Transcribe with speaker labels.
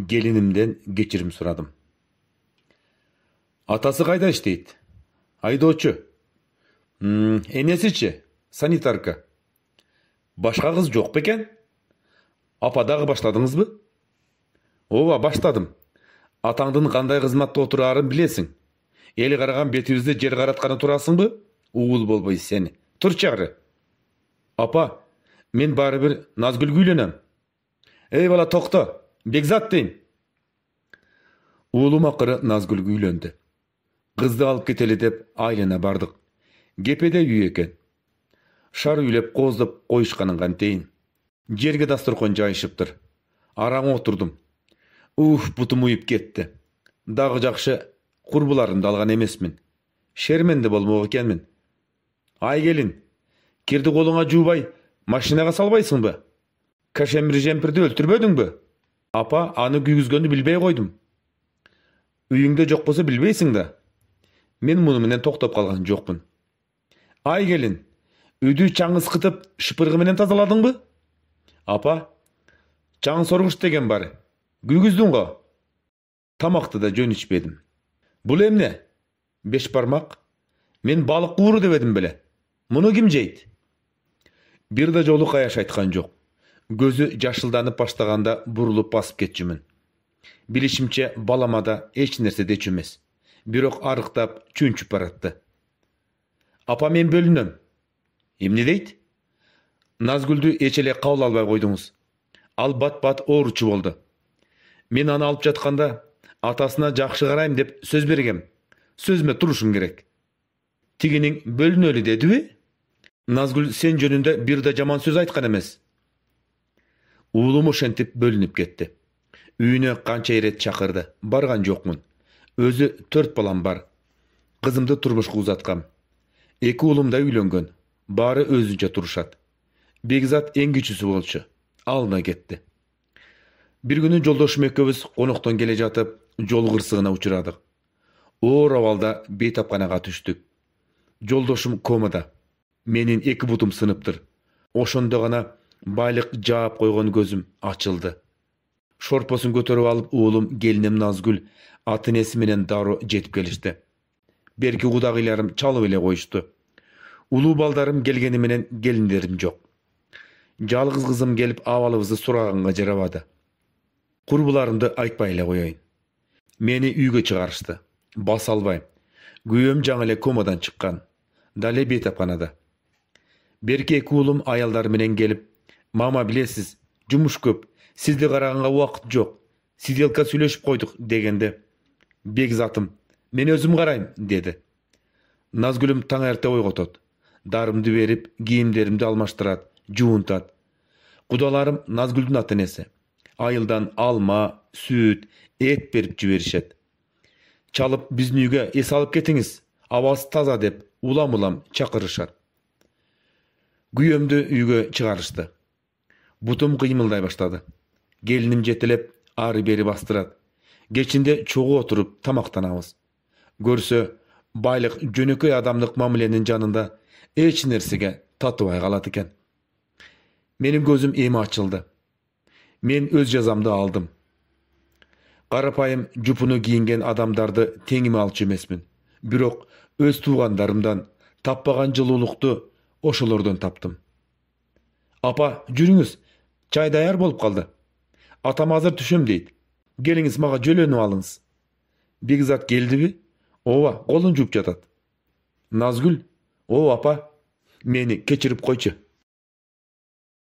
Speaker 1: Gelinimden geçirim сұрадым. Атасы қайда іштейді? Айдоочу. Энесичи? Санитарка. Башқа қыз жоқ бекен? Ападағы башладыңыз бы? Ооба, баштадым. Атаңдын қандай қызматта отырарын білесің. Ел қараған бетімізді жер қаратқаны турасың бы? Уыл болбай сені. Тұр чағыры. Апа, мен барыбір Назгүлгө үйленем. Ей бала, тоқта. Бекзат дейін. Уылым ақыры Назгүлгө үйленді. Қызды алып кетелі деп айлана бардық. Гепеде үй екен. Шар үйлеп қоздып қойышқанын дейін. Жерге дастырхон жайышыптыр. Араң отырдым. Бұтым ұйып кетті. Дағы жақшы құрбыларымды алған емесмін. Шерменді болмауы екенмін. Ай келін, керді қолыңа жубай, машинаға салбайсың бі? Кашемір жемпірді өлтірбөдің бі? Апа, аны күйгізгенді білбей қойдым. Үйіңде жоқ болса білбейсің да. Мен мұнымен тоқтап қалған жоқпын. Ай келін, үйді чаңыз қытып, шыпырғыменен тазаладың бі? Апа, чаң сорғыш деген бар. Күйгіздің ғо? Тамақты да жөн ішпедім. Бұл емне? Беш бармақ? Мен балық қуыры деп едім біле. Мұны кім жейді? Bir de жолу қаяш айтқан жоқ. Көзі жашылданып баштағанда бұрылып басып кетчімін. Білішімче баламада еш нәрсе дечімес. Бирок арықтап чүнчіп баратты. Апа, мен бөлінем. Емне дейді? Назгүлді ечеле қаул албай қойдыңыз. Ал бат-бат ооручу болды. Мен аны алып жатқанда атасына жақшы қарайым деп сөз бергем. Сөзіме тұрушым керек. Тигінің бөлінөлі деді бе? Назгүл сен жөнінде бір де жаман сөз айтқан емес. Уылым ошентип бөлініп кетті. Үйіне қанша рет шақырды. Барған жоқмын. Өзі 4 балам бар. Қызымды тұрмышқа ұзатқам. 2 ұлым да үйленген. Бары өзінше тұрышат. Бекзат ең кичүүсү болчу. Алына кетті. Bir күні жолдошум экөөбүз коноктон келе жатып, жол кырсыгына учурадык. Оор абалда бейтапканага түштүк. Жолдошум комада. Менин 2 бутум сыныптыр. Ошондо гана байлык жаап койгон көзүм ачылды. Шорпосун көтөрүп алып уулум келиним Назгүл ата-энеси менен дароо жетип келишти. Берки кудагыйларым чалып эле коюшту. Улуу балдарым келгени менен келиндерим жок. Жалгыз кызым келип абалыбызды сураганга жарабады. Курбуларымды айтпай эле коеюн. Мени үйгө чыгарышты. Баса албайм. Күйөөм жаңы эле комадан чыккан. Дале бейтапканада. Берки 2 уулум аялдар менен келип, "Мама, билесиз, жумуш көп. Сизди караганга убакыт жок. Сиделка сүйлөшүп койдук" дегенде, "Бекзатым, мен өзүм карайм" деди. Назгүлүм таң эрте ойготот. Дарымды берип, кийимдеримди алмаштырат, жуунтат. Кудаларым Назгүлдүн ата-энеси. Айылдан алма, сүт, эт берип жиберишет. Чалып биздин үйгө эс алып кетиңиз, абасы таза деп улам-улам чакырышат. Күйөөмдү үйгө чыгарышты. Бутум кыймылдай баштады. Келиним жетелеп, ары бери бастырат. Кечинде чогуу отуруп тамактанабыз. Көрсө, байлык жөнөкөй адамдык мамиленин жанында эч нерсеге татыбай калат экен. Менин көзүм эми ачылды. Мен өз жазамды алдым. Карапайым жупуну кийинген адамдарды теңиме алчу эмесмин. Бирок өз туугандарымдан таппаган жылуулукту ошолордон таптым. Апа, жүрүңүз. Чай даяр болуп калды. Атам азыр түшөм дейт. Келиңиз, мага жөлөнүп алыңыз. Бекзат келдиби? Ооба, колун жууп жатат. Назгүл? О, апа, мени кечирип койчу.